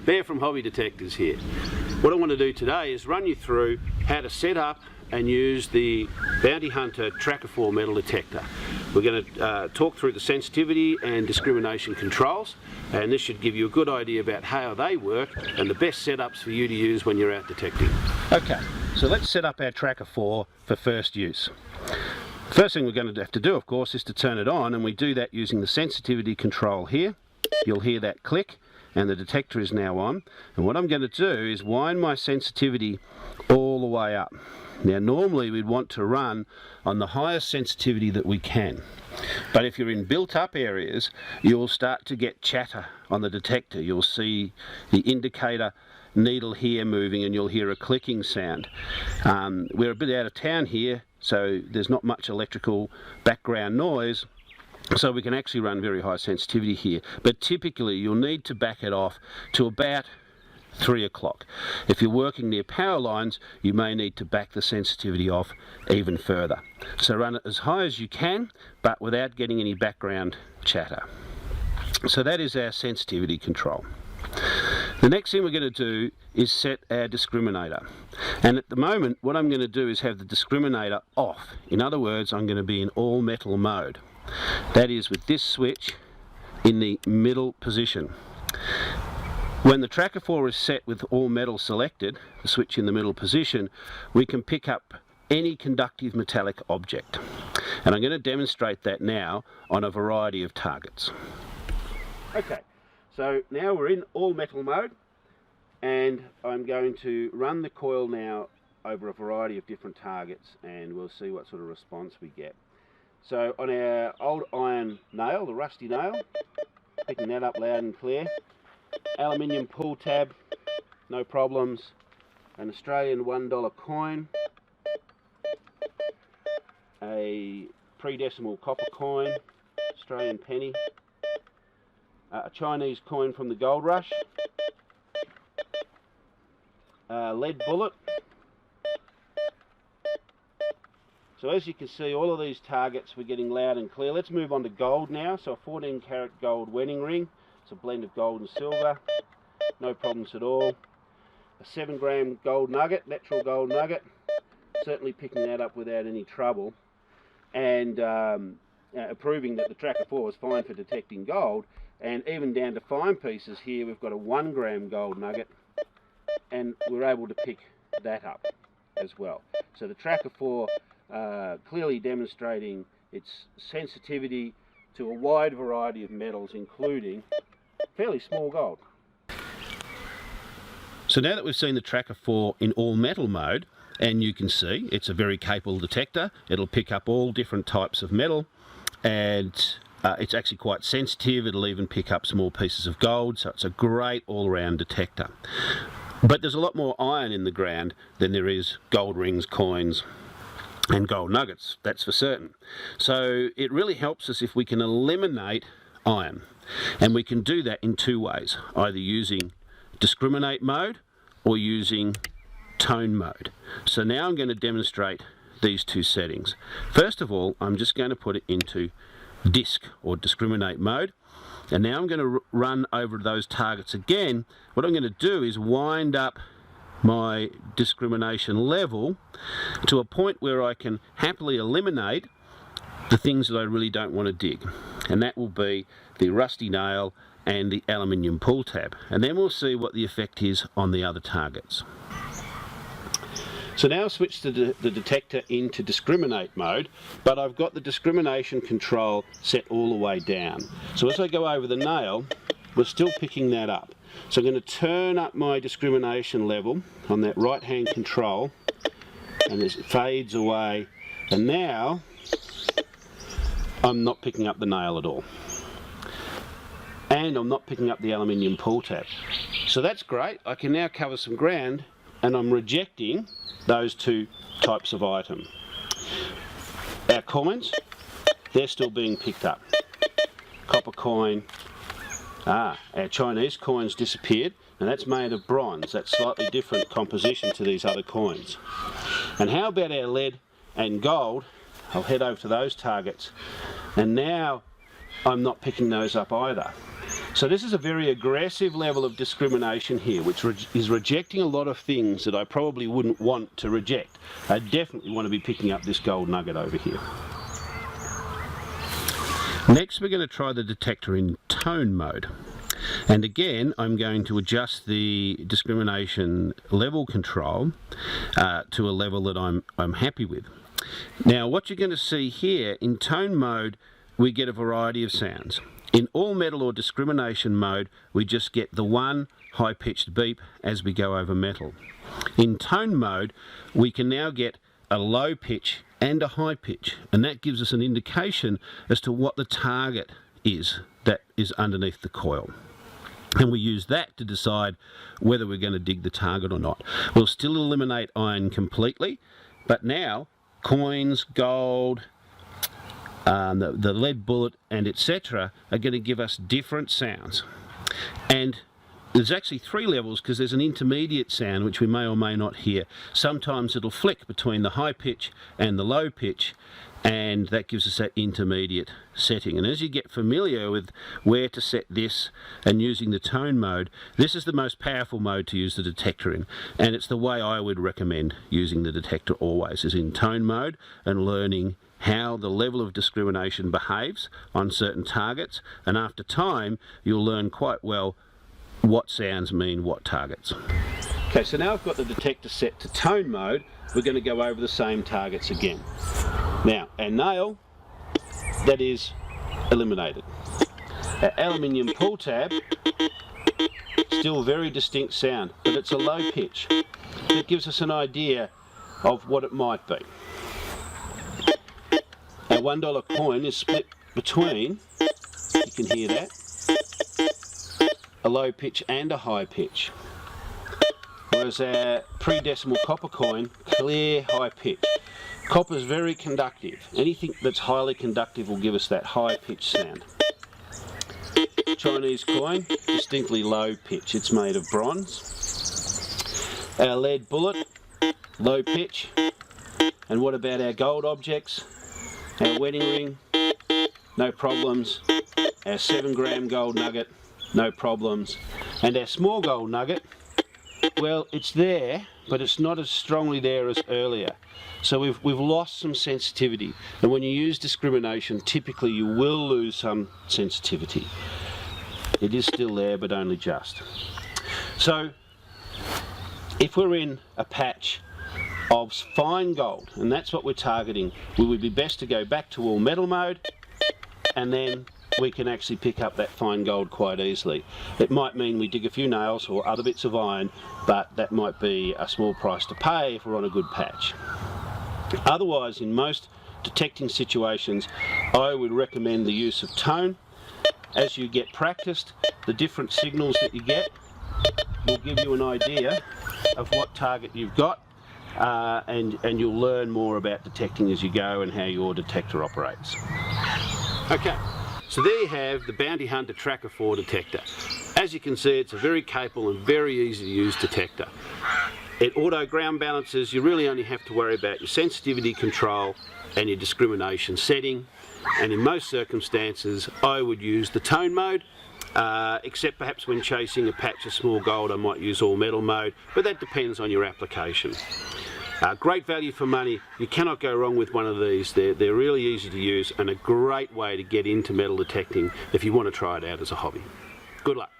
Bear from Hobby Detectors here. What I want to do today is run you through how to set up and use the Bounty Hunter Tracker 4 metal detector. We're going to talk through the sensitivity and discrimination controls, and this should give you a good idea about how they work and the best setups for you to use when you're out detecting. Okay, so let's set up our Tracker 4 for first use. First thing we're going to have to do, of course, is to turn it on, and we do that using the sensitivity control here. You'll hear that click, and the detector is now on. And what I'm going to do is wind my sensitivity all the way up. Now normally we'd want to run on the highest sensitivity that we can, but if you're in built up areas you'll start to get chatter on the detector. You'll see the indicator needle here moving and you'll hear a clicking sound. We're a bit out of town here, so there's not much electrical background noise, so we can actually run very high sensitivity here, but typically you'll need to back it off to about 3 o'clock. If you're working near power lines, you may need to back the sensitivity off even further. So run it as high as you can, but without getting any background chatter. So that is our sensitivity control. The next thing we're going to do is set our discriminator. And at the moment, what I'm going to do is have the discriminator off. In other words, I'm going to be in all metal mode. That is with this switch in the middle position. When the Tracker 4 is set with all metal selected, the switch in the middle position, we can pick up any conductive metallic object. And I'm going to demonstrate that now on a variety of targets. Okay, so now we're in all metal mode, and I'm going to run the coil now over a variety of different targets, and we'll see what sort of response we get. So on our old iron nail, the rusty nail, picking that up loud and clear. Aluminium pull tab, no problems. An Australian $1 coin, a pre-decimal copper coin, Australian penny, a Chinese coin from the gold rush, a lead bullet. So as you can see, all of these targets we're getting loud and clear. Let's move on to gold now. So a 14 karat gold wedding ring. It's a blend of gold and silver, no problems at all. A 7 gram gold nugget, natural gold nugget, certainly picking that up without any trouble, and proving that the Tracker 4 is fine for detecting gold. And even down to fine pieces here, we've got a 1 gram gold nugget, and we're able to pick that up as well. So the Tracker 4 clearly demonstrating its sensitivity to a wide variety of metals, including fairly small gold. So now that we've seen the Tracker 4 in all metal mode, and you can see it's a very capable detector, it'll pick up all different types of metal, and it's actually quite sensitive. It'll even pick up small pieces of gold, so it's a great all-round detector. But there's a lot more iron in the ground than there is gold rings, coins and gold nuggets, that's for certain. So it really helps us if we can eliminate iron, and we can do that in two ways, either using discriminate mode or using tone mode. So now I'm going to demonstrate these two settings. First of all, I'm just going to put it into disc or discriminate mode, and now I'm going to run over those targets again. What I'm going to do is wind up my discrimination level to a point where I can happily eliminate the things that I really don't want to dig, and that will be the rusty nail and the aluminium pull tab, and then we'll see what the effect is on the other targets. So now I've switched the detector into discriminate mode, but I've got the discrimination control set all the way down. So as I go over the nail, we're still picking that up. So I'm going to turn up my discrimination level on that right hand control, and it fades away, and now I'm not picking up the nail at all. And I'm not picking up the aluminium pull tab. So that's great. I can now cover some ground, and I'm rejecting those two types of item. Our coins, they're still being picked up. Copper coin. Our Chinese coins disappeared, and that's made of bronze. That's slightly different composition to these other coins. And how about our lead and gold? I'll head over to those targets, and now I'm not picking those up either. So this is a very aggressive level of discrimination here, which is rejecting a lot of things that I probably wouldn't want to reject. I definitely want to be picking up this gold nugget over here. Next we're going to try the detector in tone mode. And again, I'm going to adjust the discrimination level control to a level that I'm happy with. Now what you're going to see here, in tone mode we get a variety of sounds. In all metal or discrimination mode we just get the one high-pitched beep as we go over metal. In tone mode we can now get a low pitch and a high pitch, and that gives us an indication as to what the target is that is underneath the coil. And we use that to decide whether we're going to dig the target or not. We'll still eliminate iron completely, but now coins, gold, the lead bullet and etc. are going to give us different sounds. And there's actually three levels, because there's an intermediate sound which we may or may not hear. Sometimes it'll flick between the high pitch and the low pitch, and that gives us that intermediate setting. And as you get familiar with where to set this and using the tone mode, this is the most powerful mode to use the detector in, and it's the way I would recommend using the detector always, is in tone mode and learning how the level of discrimination behaves on certain targets, and after time you'll learn quite well what sounds mean what targets. Okay, so now I've got the detector set to tone mode. We're going to go over the same targets again. Now, our nail, that is eliminated. Our aluminium pull tab, still very distinct sound, but it's a low pitch. That gives us an idea of what it might be. Our $1 coin is split between, you can hear that, a low pitch and a high pitch. Whereas our pre-decimal copper coin, clear high pitch. Copper is very conductive. Anything that's highly conductive will give us that high pitch sound. Chinese coin, distinctly low pitch. It's made of bronze. Our lead bullet, low pitch. And what about our gold objects? Our wedding ring, no problems. Our 7-gram gold nugget, no problems. And our small gold nugget, well, it's there, but it's not as strongly there as earlier. So we've lost some sensitivity. And when you use discrimination, typically you will lose some sensitivity. It is still there, but only just. So if we're in a patch of fine gold, and that's what we're targeting, we would be best to go back to all metal mode, and then we can actually pick up that fine gold quite easily. It might mean we dig a few nails or other bits of iron, but that might be a small price to pay if we're on a good patch. Otherwise, in most detecting situations, I would recommend the use of tone. As you get practiced, the different signals that you get will give you an idea of what target you've got, and you'll learn more about detecting as you go and how your detector operates. Okay. So there you have the Bounty Hunter Tracker 4 detector. As you can see, it's a very capable and very easy to use detector. It auto ground balances. You really only have to worry about your sensitivity control and your discrimination setting. And in most circumstances, I would use the tone mode, except perhaps when chasing a patch of small gold, I might use all metal mode, but that depends on your application. Great value for money. You cannot go wrong with one of these. They're really easy to use and a great way to get into metal detecting if you want to try it out as a hobby. Good luck.